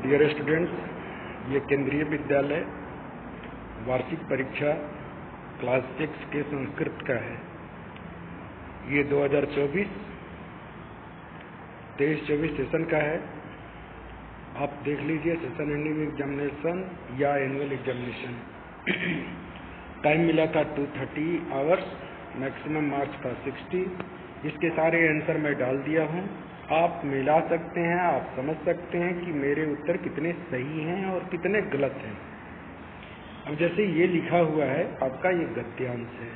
Dear students, ये केंद्रीय विद्यालय वार्षिक परीक्षा क्लास 6 के संस्कृत का है। ये 2024 सेशन का है। आप देख लीजिए सेशन एंडिंग एग्जामिनेशन या एनुअल एग्जामिनेशन। टाइम मिला था 230 आवर्स, मैक्सिमम मार्क्स था 60। इसके सारे आंसर मैं डाल दिया हूँ। आप मिला सकते हैं, आप समझ सकते हैं कि मेरे उत्तर कितने सही हैं और कितने गलत हैं। अब जैसे ये लिखा हुआ है आपका, ये गद्यांश है।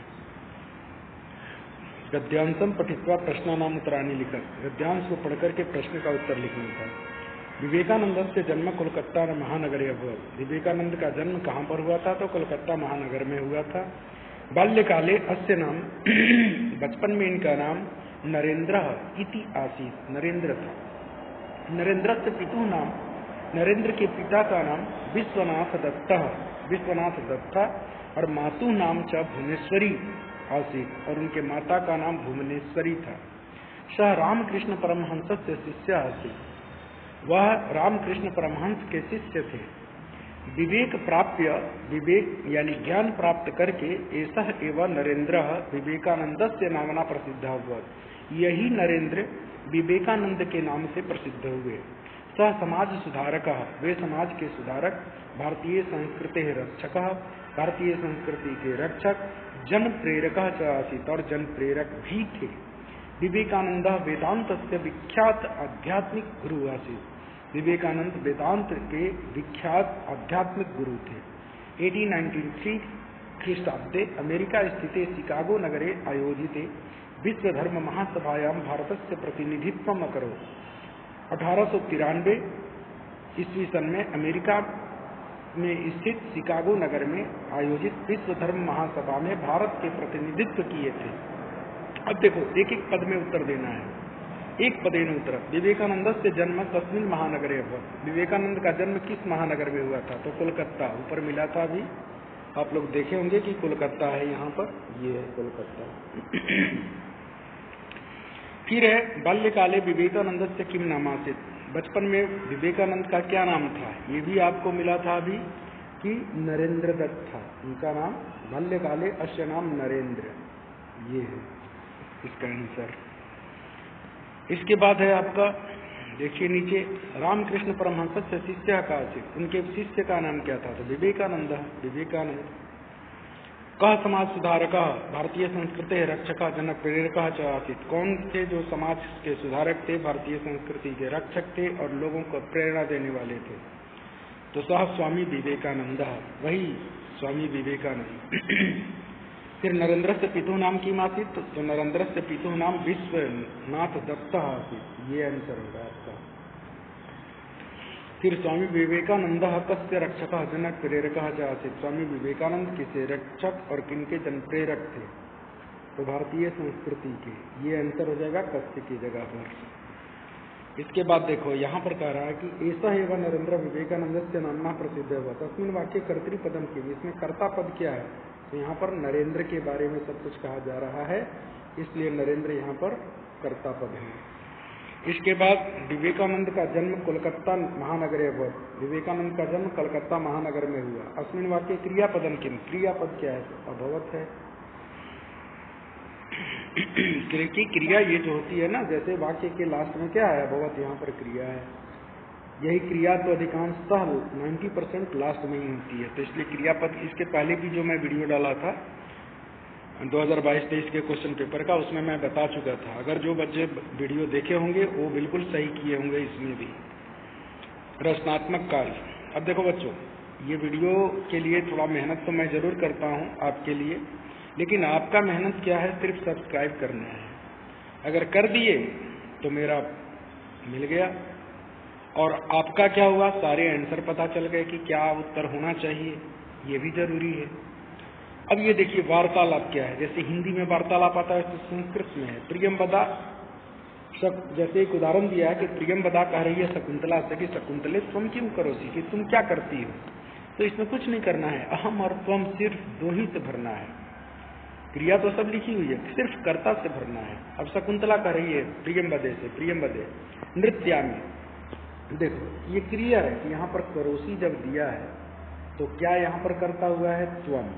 गद्यांशम पठित्वा प्रश्नानाम उत्तराणि लिखा। गद्यांश को पढ़कर के प्रश्न का उत्तर लिखना था। विवेकानंद से जन्म कोलकाता महानगरे अभवत्। विवेकानंद का जन्म कहाँ पर हुआ था? तो कोलकाता महानगर में हुआ था। बाल्यकाले अस्य नाम बचपन में इनका नाम नरेंद्र इति आसीत्। नरेंद्र था। नरेंद्र से पितु नाम, नरेंद्र के पिता का नाम विश्वनाथ दत्ता और मातु नाम च भुवनेश्वरी आसीत् और उनके माता का नाम भुवनेश्वरी था। सह रामकृष्ण परमहंस से शिष्य आसीत्। वह रामकृष्ण परमहंस के शिष्य थे। विवेक प्राप्य, विवेक यानी ज्ञान प्राप्त करके ऐसा एवं नरेंद्र विवेकानंद से नामना प्रसिद्ध हुआ। यही नरेंद्र विवेकानंद के नाम से प्रसिद्ध हुए। सह समाज सुधारक, वे समाज के सुधारक, भारतीय संस्कृति रक्षक, भारतीय संस्कृति के रक्षक, जन प्रेरक आसीत् और जन प्रेरक भी थे। विवेकानंद वेदांत से विख्यात आध्यात्मिक गुरु आसीत्। विवेकानंद वेदांत के विख्यात आध्यात्मिक गुरु थे। 1893 ख्रीष्टाब्दे अमेरिका स्थिते शिकागो नगरे आयोजिते विश्व धर्म महासभायां भारतस्य प्रतिनिधित्वम् अकरोत्। 1893 ईस्वी सन में अमेरिका में स्थित शिकागो नगर में आयोजित विश्व धर्म महासभा में भारत के प्रतिनिधित्व किए थे। अब देखो, एक एक पद में उत्तर देना है। एक पदेन उत्तर। विवेकानंद से जन्म तस्मिन् महानगरे अभवत्। विवेकानंद का जन्म किस महानगर में हुआ था? तो कोलकाता। ऊपर मिला था अभी, आप लोग देखे होंगे कि कोलकाता है। यहाँ पर ये है कोलकाता। फिर है बाल्यकाले विवेकानंद से किम नामासीत्। बचपन में विवेकानंद का क्या नाम था? ये भी आपको मिला था अभी कि नरेंद्र दत्त था उनका नाम। बाल्यकाले अस्य नाम नरेंद्र, ये है इसका आंसर। इसके बाद है आपका, देखिए नीचे, रामकृष्ण परमहंस से शिष्य का आसीत्। उनके शिष्य का नाम क्या था? तो विवेकानंद। कह समाज सुधारक, भारतीय संस्कृति रक्षक, जनक प्रेरक च आसीत्। कौन थे जो समाज के सुधारक थे, भारतीय संस्कृति के रक्षक थे और लोगों को प्रेरणा देने वाले थे? तो सह स्वामी विवेकानंद, वही स्वामी विवेकानंद। फिर नरेंद्र से पितु नाम की आसीत्। तो नरेंद्र से पितु नाम विश्वनाथ दत्ता आसीत्। ये आंसर होगा आपका। फिर स्वामी विवेकानंद कस्य रक्षक जनक प्रेरक आसीत्। स्वामी विवेकानंद किसे रक्षक और किनके जन प्रेरक थे? तो भारतीय संस्कृति के। ये आंसर हो जाएगा कस्य की जगह पर। इसके बाद देखो, यहाँ पर कह रहा है कि ऐसा एवं नरेंद्र विवेकानंद से नामना प्रसिद्ध हुआ। तस्मिन् वाक्य कर्तृपदम की, इसमें कर्ता पद क्या है? तो यहाँ पर नरेंद्र के बारे में सब कुछ कहा जा रहा है, इसलिए नरेंद्र यहाँ पर कर्ता पद है। इसके बाद विवेकानंद का जन्म कोलकाता महानगरे अभवत्। विवेकानंद का जन्म कलकत्ता महानगर में हुआ। अस्मिन् वाक्य क्रियापदम किम, क्रियापद क्या है? अभवत् है। की क्रिया ये जो होती है ना, जैसे वाक्य के लास्ट में क्या है? अभवत्, यहाँ पर क्रिया है। यही क्रिया तो अधिकांशतः 90% लास्ट में ही होती है, तो इसलिए क्रियापद। इसके पहले भी जो मैं वीडियो डाला था 2022-23 के क्वेश्चन पेपर का, उसमें मैं बता चुका था। अगर जो बच्चे वीडियो देखे होंगे वो बिल्कुल सही किए होंगे। इसमें भी रचनात्मक कार्य। अब देखो बच्चों, ये वीडियो के लिए थोड़ा मेहनत तो मैं जरूर करता हूँ आपके लिए, लेकिन आपका मेहनत क्या है? सिर्फ सब्सक्राइब करना है। अगर कर दिए तो मेरा मिल गया, और आपका क्या हुआ? सारे आंसर पता चल गए कि क्या उत्तर होना चाहिए, ये भी जरूरी है। अब ये देखिए, वार्तालाप क्या है? जैसे हिंदी में वार्तालाप आता है तो संस्कृत में है प्रियंवदा। सब जैसे एक उदाहरण दिया है कि प्रियंवदा कह रही है शकुंतला से कि शकुंतले तुम क्यों करोगी, कि तुम क्या करती हो? तो इसमें कुछ नहीं करना है, अहम और त्वम सिर्फ दो ही से भरना है। क्रिया तो सब लिखी हुई है, सिर्फ कर्ता से भरना है। अब शकुंतला कह रही है प्रियंवदे से, प्रियंवदे नृत्यामि, देखो ये क्लियर है कि यहाँ पर करोसी जब दिया है तो क्या यहाँ पर करता हुआ है त्वम।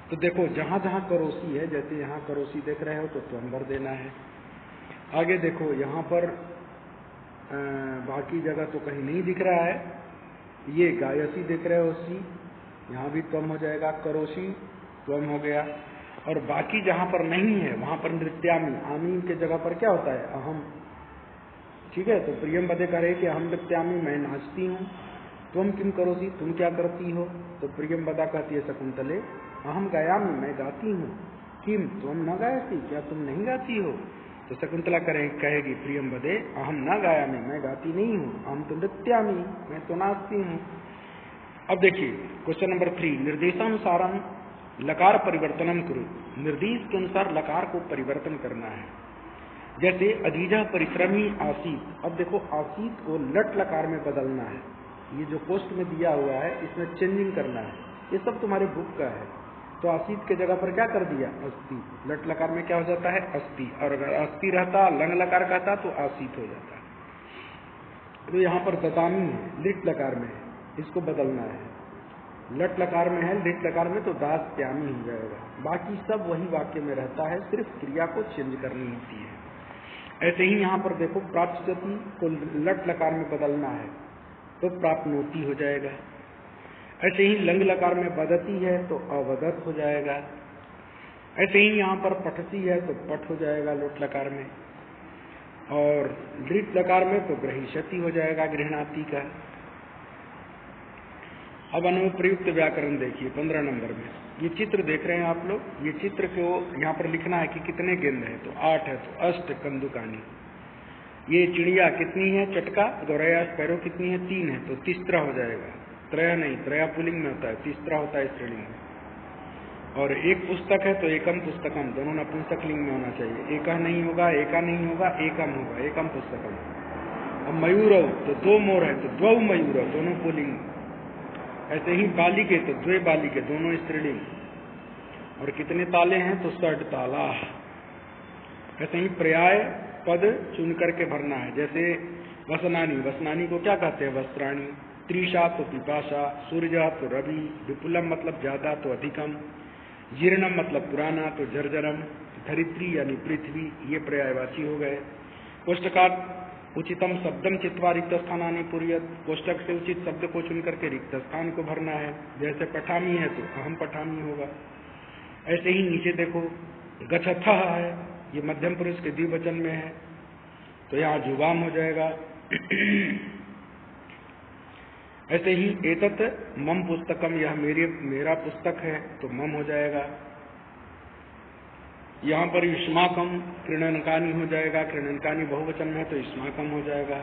तो देखो जहाँ जहाँ करोसी है, जैसे यहाँ करोसी देख रहे हो तो त्वम भर देना है। आगे देखो यहाँ पर बाकी जगह तो कहीं नहीं दिख रहा है, ये गायसी देख रहे हो सी, यहाँ भी त्वम हो जाएगा, करोसी त्वम हो गया। और बाकी जहाँ पर नहीं है वहाँ पर नृत्यामी, आमी के जगह पर क्या होता है अहम, ठीक है। तो प्रियम बदे करे कि अहम नृत्यामी, मैं नाचती हूँ, तुम किम करोसी, तुम क्या करती हो। तो प्रियम बदा कहती है शकुंतले अहम गायामी, मैं गाती हूँ, किम तुम न गायती, क्या तुम नहीं गाती हो। तो शकुंतला कहेगी प्रियम बदे अहम न गायामी, मैं गाती नहीं हूँ, अहम तो नृत्यामी, मैं तो नाचती हूँ। अब देखिए क्वेश्चन नंबर 3, निर्देशानुसारम लकार परिवर्तनम करो। निर्देश के अनुसार लकार को परिवर्तन करना है। जैसे अधिजा परिश्रमी आसीत, अब देखो आसीत को लट लकार में बदलना है। ये जो पोस्ट में दिया हुआ है इसमें चेंजिंग करना है, ये सब तुम्हारे बुक का है। तो आसीत के जगह पर क्या कर दिया अस्थि, लट लकार में क्या हो जाता है अस्थि, और अगर अस्थि रहता लंग लकार कहता तो आसीत हो जाता है। तो यहाँ पर दतामी है, लिट लकार में है, इसको बदलना है। लट लकार में है, लिट लकार में तो दास त्यामी हो जाएगा। बाकी सब वही वाक्य में रहता है, सिर्फ क्रिया को चेंज करनी होती है। ऐसे ही यहाँ पर देखो प्राप्तजति को लट लकार में बदलना है तो प्राप्नोति हो जाएगा। ऐसे ही लंग लकार में बदती है तो अवदत हो जाएगा। ऐसे ही यहाँ पर पठसी है तो पठ हो जाएगा लोट लकार में, और दृत लकार में तो ग्रहिष्यति हो जाएगा गृहणाति का। अब अनुप्रयुक्त व्याकरण देखिए 15 नंबर में, ये चित्र देख रहे हैं आप लोग, ये चित्र को यहाँ पर लिखना है कि कितने गेंद है, तो 8 है, तो अष्ट कंदुकानी। ये चिड़िया कितनी है चटका, गौरैया स्पैरो कितनी है 3 है, तो तीसरा हो जाएगा। त्रय नहीं, त्रया पुल्लिंग में होता है, तीसरा होता है स्त्रीलिंग में। और एक पुस्तक है तो एकम पुस्तकम, दोनों नपुंसक लिंग में होना चाहिए। एका नहीं होगा, एका नहीं होगा, एकम होगा, एकम पुस्तकम। अब मयूर तो 2 मोर है तो द्वौ मयूर, दोनों पुल्लिंग। ऐसे ही बालिके तो द्वे बालिके, दोनों स्त्रीलिंग। और कितने ताले हैं तो 60 ताला। ऐसे ही पर्याय पद चुन करके भरना है। जैसे वसनानी, वसनानी को क्या कहते हैं वस्त्राणी। त्रिषा तो पिपाशा, सूर्य तो रवि, विपुलम मतलब ज्यादा तो अधिकम, जीर्णम मतलब पुराना तो जर्जरम, धरित्री यानी पृथ्वी, ये पर्यायवाची हो गए। कोष्टकात उचितम शब्दम चित्वा रिक्त स्थानानि पुर्यत, कोष्टक से उचित शब्द को चुन करके रिक्त स्थान को भरना है। जैसे पठामी है तो अहम पठामी होगा। ऐसे ही नीचे देखो गच्छथः है, ये मध्यम पुरुष के द्विवचन में है तो यहाँ जुबाम हो जाएगा। ऐसे ही एतत् मम पुस्तकम, यह मेरा पुस्तक है तो मम हो जाएगा। यहाँ पर युष्माकम क्रीडनकानी हो जाएगा, क्रीडनकानी बहुवचन में तो युष्माकम हो जाएगा।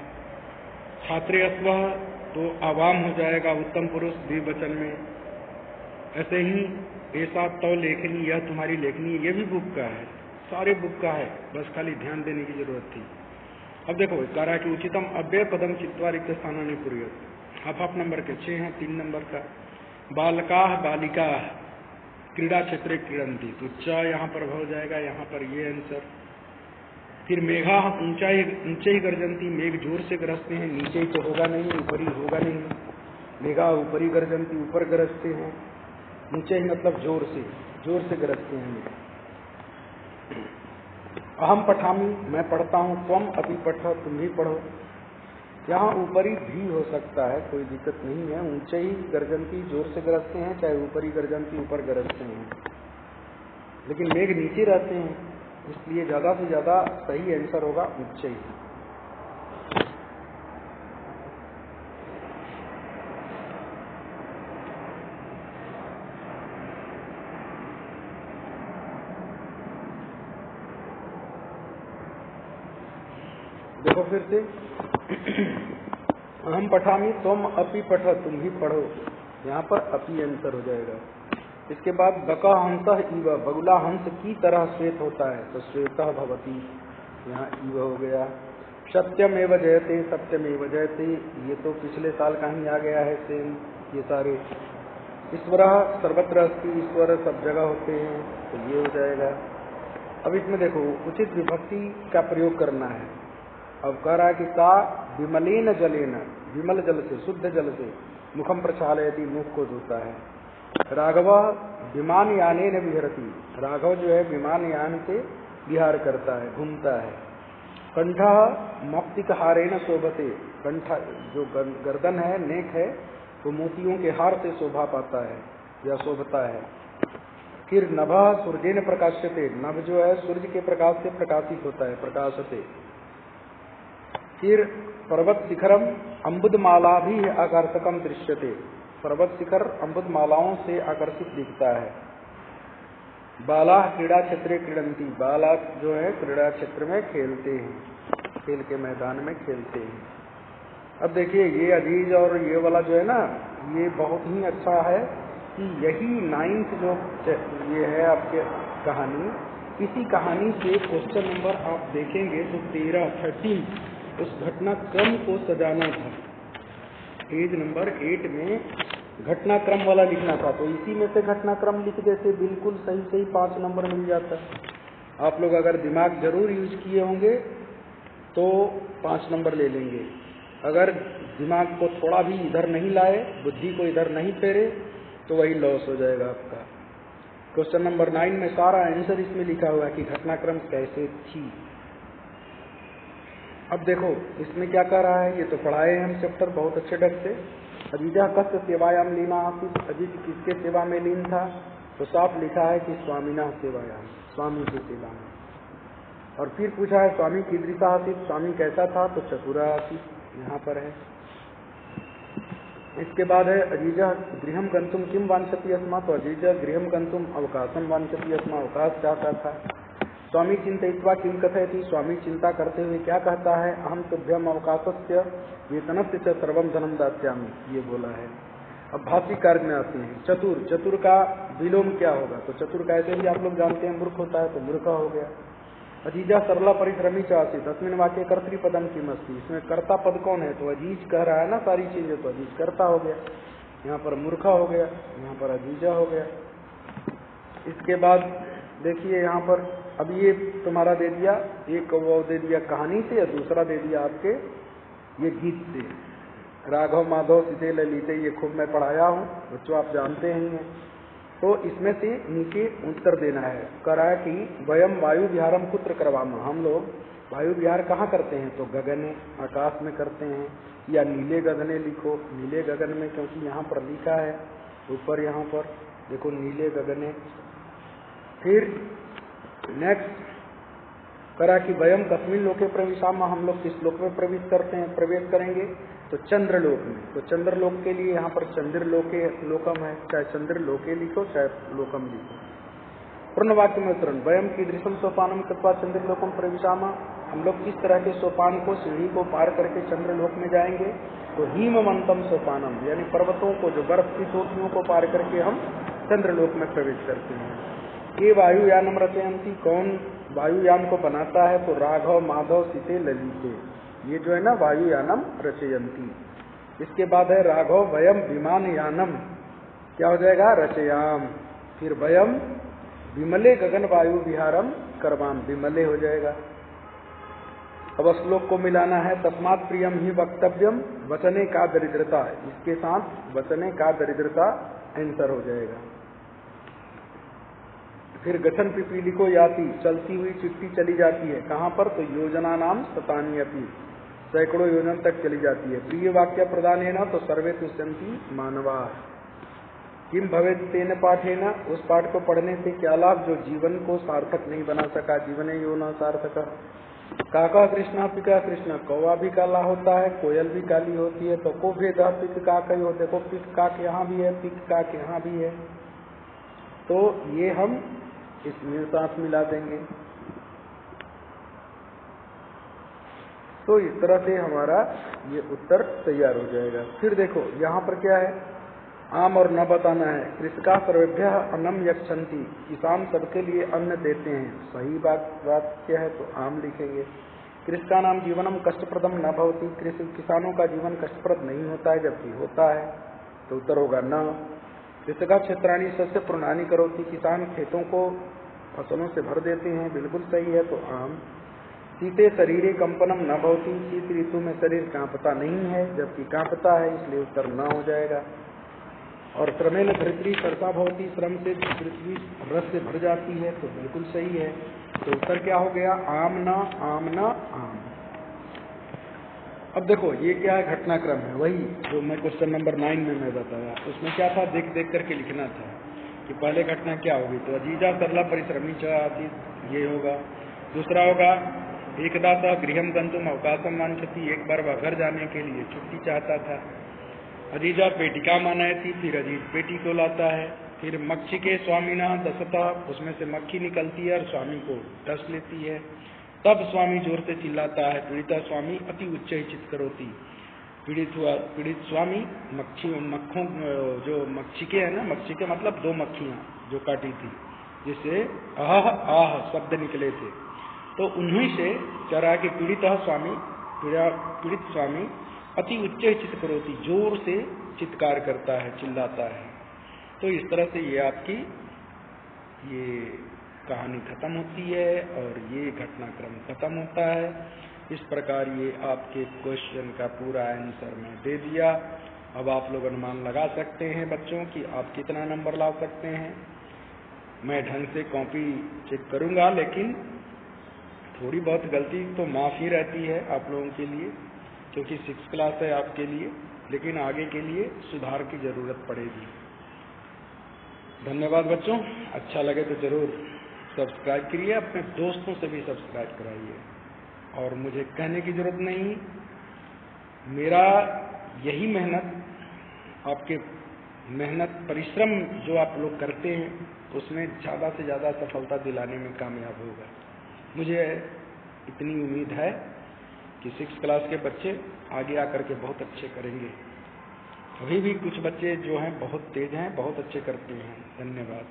छात्रे अस्वः तो आवाम हो जाएगा उत्तम पुरुष द्विवचन में। ऐसे ही ऐसा तो लेखनी, यह तुम्हारी लेखनी, ये भी बुक का है, सारे बुक का है, बस खाली ध्यान देने की जरूरत थी। अब देखो कह रहा है कि उचितम अव्यय पदम चित्वा रिक्त स्थानानि पुर्यत, हाफ नंबर के 6 हैं, 3 नंबर का। बालका बालिका क्रीड़ा क्षेत्र क्रीडंती, तो च यहाँ पर हो जाएगा, यहाँ पर ये आंसर। फिर मेघा ऊंचे ही गर्जंती, मेघ जोर से गरजते हैं, नीचे ही तो होगा नहीं, ऊपर ही होगा नहीं। मेघा ऊपरी गर्जंती, ऊपर गरजते हैं, नीचे ही मतलब जोर से गरजते हैं। अहम पठामी, मैं पढ़ता हूँ, त्वम अपि पठ, तुम भी पढ़ो। यहाँ ऊपरी भी हो सकता है, कोई दिक्कत नहीं है। ऊंचे ही गर्जंती, जोर से गरजते हैं, चाहे ऊपरी गर्जंती ऊपर गरजते हैं, लेकिन मेघ नीचे रहते हैं, इसलिए ज्यादा से ज्यादा सही आंसर होगा ऊंचे ही। देखो फिर से अहम पठामी तुम अपि पठ, तुम ही पढ़ो, यहाँ पर अपि आंसर हो जाएगा। इसके बाद बका हंस इव, बगुला हंस की तरह श्वेत होता है तो श्वेतः भवति, यहाँ इव हो गया। सत्यमेव जयते, सत्यमेव जयते, ये तो पिछले साल का ही आ गया है सेम, ये सारे। ईश्वर सर्वत्र अस्ति, ईश्वर सब जगह होते हैं तो ये हो जाएगा। अब इसमें देखो उचित विभक्ति का प्रयोग करना है। अब कह रहा है कि का विमलेन जलेन, विमल जल से, शुद्ध जल से, मुखम प्रक्षालयति, मुख को धोता है। राघव विमान याने न विहरती, राघव जो है विमान यान से विहार करता है, घूमता है। कंठ मौक्तिक हारेण शोभते, कंठ जो गर्दन है, नेक है, वो मोतियों के हार से शोभा पाता है या शोभता है। फिर नभ सूर्येन प्रकाश्यते, नभ जो है सूर्य के प्रकाश से प्रकाशित होता है, प्रकाशते। फिर पर्वत शिखरम अम्बुदमाला भी आकर्षकम दृश्यते, पर्वत शिखर अम्बुदमालाओं से आकर्षित दिखता है। बाला क्रीड़ा क्षेत्रे क्रीडंती, बाला जो है क्रीड़ा क्षेत्र में खेलते हैं, खेल के मैदान में खेलते हैं। अब देखिए ये अजीज और ये वाला जो है ना, ये बहुत ही अच्छा है कि यही 9th जो ये है आपके कहानी, इसी कहानी से क्वेश्चन नंबर आप देखेंगे तो 13 उस घटनाक्रम को सजाना था। पेज नंबर 8 में घटनाक्रम वाला लिखना था, तो इसी में से घटनाक्रम लिख देते, बिल्कुल सही 5 नंबर मिल जाता। आप लोग अगर दिमाग जरूर यूज किए होंगे तो 5 नंबर ले लेंगे। अगर दिमाग को थोड़ा भी इधर नहीं लाए, बुद्धि को इधर नहीं फेरे, तो वही लॉस हो जाएगा आपका। क्वेश्चन नंबर 9 में सारा आंसर इसमें लिखा हुआ है कि घटनाक्रम कैसे थी। अब देखो इसमें क्या कह रहा है, ये तो पढ़ाए हम चैप्टर बहुत अच्छे ढंग से। अजीजा कस्य सेवायाम लीना आसीत, अजीज किसके सेवा में लीन था, तो साफ लिखा है कि स्वामीना सेवायाम, स्वामी की सेवा में। और फिर पूछा है स्वामी कीदृशा आसीत, स्वामी कैसा था, तो चतुरा आसीत, यहाँ पर है। इसके बाद है अजीजा गृहम गंतुम किम वांछति अस्मा, तो अजीजा गृहम गंतुम अवकाशम वांछति अस्मा, अवकाश चाहता था। स्वामी चिंतयित्वा किम कथयति, स्वामी चिंता करते हुए क्या कहता है, अहम तुभ्यम अवकाशस्य वेतनस्य च सर्वम धनम दास्यामि, ये बोला है। अब भाषी कार्य में आते हैं। चतुर, चतुर का विलोम क्या होगा, तो चतुर का ऐसे भी आप लोग जानते हैं मूर्ख होता है, तो मूर्ख हो गया। अजीजा सरला परिश्रमी चाहती, 10वें वाक्य कर्तृपदम की मस्ती, इसमें कर्ता पद कौन है, तो अजीज कह रहा है ना सारी चीजें, तो अजीज कर्ता हो गया, यहाँ पर मूर्खा हो गया, यहाँ पर अजीजा हो गया। इसके बाद देखिए यहाँ पर अब ये तुम्हारा दे दिया, एक वो दे दिया कहानी से, और दूसरा दे दिया आपके ये गीत से। राघव माधव सीते ललिते, ये खूब मैं पढ़ाया हूँ बच्चों, आप जानते हैं। तो इसमें से नीचे उत्तर देना है। करा कि वयम वायु विहारम कुत्र करवामा, हम लोग वायु विहार कहाँ करते हैं, तो गगने, आकाश में करते हैं, या नीले गगने लिखो, नीले गगन में, क्योंकि यहाँ पर लिखा है ऊपर, यहाँ पर देखो नीले गगने। फिर नेक्स्ट करा कि वयम कस्मिन लोके प्रविशामा, हम लोग किस लोक में प्रवेश करते हैं, प्रवेश करेंगे, तो चंद्रलोक में। तो चंद्रलोक के लिए यहाँ पर चंद्रलोके लोकम है, चाहे चंद्रलोके लिखो चाहे लोकम लिखो। पूर्ण वाक्य में उत्तरण, वयम कीदृशम सोपानम कृत्वा चंद्रलोकम प्रविशामा, हम लोग किस तरह के सोपान को, सीढ़ी को पार करके चंद्रलोक में जाएंगे, तो हिमवंतम सोपानम, यानी पर्वतों को, जो बर्फ की चोटियों को पार करके हम चंद्रलोक में प्रवेश करते हैं। ये वायुयानम रचयंती, कौन वायुयान को बनाता है, तो राघव माधव सीते ललिते, ये जो है ना वायुयानम रचयंती। इसके बाद है राघव वयम विमान यानम, क्या हो जाएगा, रचयाम। फिर वयम विमले गगन वायु विहारम करवाम, विमले हो जाएगा। अब श्लोक को मिलाना है, तस्मात् प्रियम ही वक्तव्यम वचने का दरिद्रता, इसके साथ वचने का दरिद्रता आंसर हो जाएगा। फिर गठन पिपीलिको याति, चलती हुई चिट्ठी चली जाती है, कहाँ पर, तो योजना नाम शतानी अपी, सैकड़ों योजन तक चली जाती है। प्रिय वाक्य प्रदान है ना, तो सर्वे तुष्यंती मानवा। किम भवेत तेन पाठेन, उस पाठ को पढ़ने से क्या लाभ, जो जीवन को सार्थक नहीं बना सका, जीवने यो न सार्थक। काका कृष्णा पिका कृष्णा, कौवा भी काला होता है, कोयल भी काली होती है, तो को भेद पिक काक ही हो, देखो पिक काक यहाँ भी है, पिक काक यहाँ भी है, तो ये हम इसमें साथ मिला देंगे। तो इस तरह से हमारा ये उत्तर तैयार हो जाएगा। फिर देखो यहाँ पर क्या है, आम और न बताना है। कृषका सर्वेभ्यः अन्नम यक्षन्ति, किसान सबके लिए अन्न देते हैं, सही बात क्या है, तो आम लिखेंगे। कृषका नाम जीवनम कष्टप्रदम न भवति, किसानों का जीवन कष्टप्रद नहीं होता है, जबकि होता है, तो उत्तर होगा न। कृषका क्षेत्राणी सस्य प्रणानी करोति, किसान खेतों को फसलों से भर देते हैं, बिल्कुल सही है, तो आम। शीते शरीरे कंपनम न भवती, शीत ऋतु में शरीर कांपता नहीं है, जबकि कांपता है, इसलिए उत्तर न हो जाएगा। और श्रमेण धरित्री सर्ता भवती, श्रम से पृथ्वी रस से भर जाती है, तो बिल्कुल सही है। तो उत्तर क्या हो गया? आम न आम न आम। अब देखो ये क्या है, घटनाक्रम है, वही जो मैं क्वेश्चन नंबर 9 में मैं बताया। उसमें क्या था, देख देख करके लिखना था कि पहले घटना क्या होगी। तो अजीजा सरला परिश्रमी चाहती, ये होगा। दूसरा होगा एकदा सा गृहम गंतुम अवकाशम वांछति, एक बार वह घर जाने के लिए छुट्टी चाहता था। अजीजा पेटिका मानाई थी, फिर अजीज पेटी को लाता है। फिर मक्षी के स्वामी ना दसता, उसमें से मक्खी निकलती है और स्वामी को डस लेती है। तब स्वामी जोर से चिल्लाता है, पीड़िता स्वामी अति उच्च चित करोती। पीड़ित स्वामी मक्खों जो मक्षिके है ना, मक्षिके मतलब 2 मक्खियां जो काटी थी, जिससे आह आह शब्द निकले थे, तो उन्हीं से चरा के पीड़ित स्वामी अति उच्च चित करोती, जोर से चित्कार करता है, चिल्लाता है। तो इस तरह से ये आपकी ये कहानी खत्म होती है और ये घटनाक्रम खत्म होता है। इस प्रकार ये आपके क्वेश्चन का पूरा आंसर मैं दे दिया। अब आप लोग अनुमान लगा सकते हैं बच्चों कि आप कितना नंबर ला सकते हैं। मैं ढंग से कॉपी चेक करूंगा, लेकिन थोड़ी बहुत गलती तो माफ़ी रहती है आप लोगों के लिए, क्योंकि 6th क्लास है आपके लिए, लेकिन आगे के लिए सुधार की जरूरत पड़ेगी। धन्यवाद बच्चों, अच्छा लगे तो जरूर सब्सक्राइब करिए, अपने दोस्तों से भी सब्सक्राइब कराइए। और मुझे कहने की जरूरत नहीं, मेरा यही मेहनत, आपके मेहनत परिश्रम जो आप लोग करते हैं, उसमें ज़्यादा से ज़्यादा सफलता दिलाने में कामयाब होगा। मुझे इतनी उम्मीद है कि 6th क्लास के बच्चे आगे आकर के बहुत अच्छे करेंगे। अभी भी कुछ बच्चे जो हैं बहुत तेज हैं, बहुत अच्छे करते हैं। धन्यवाद।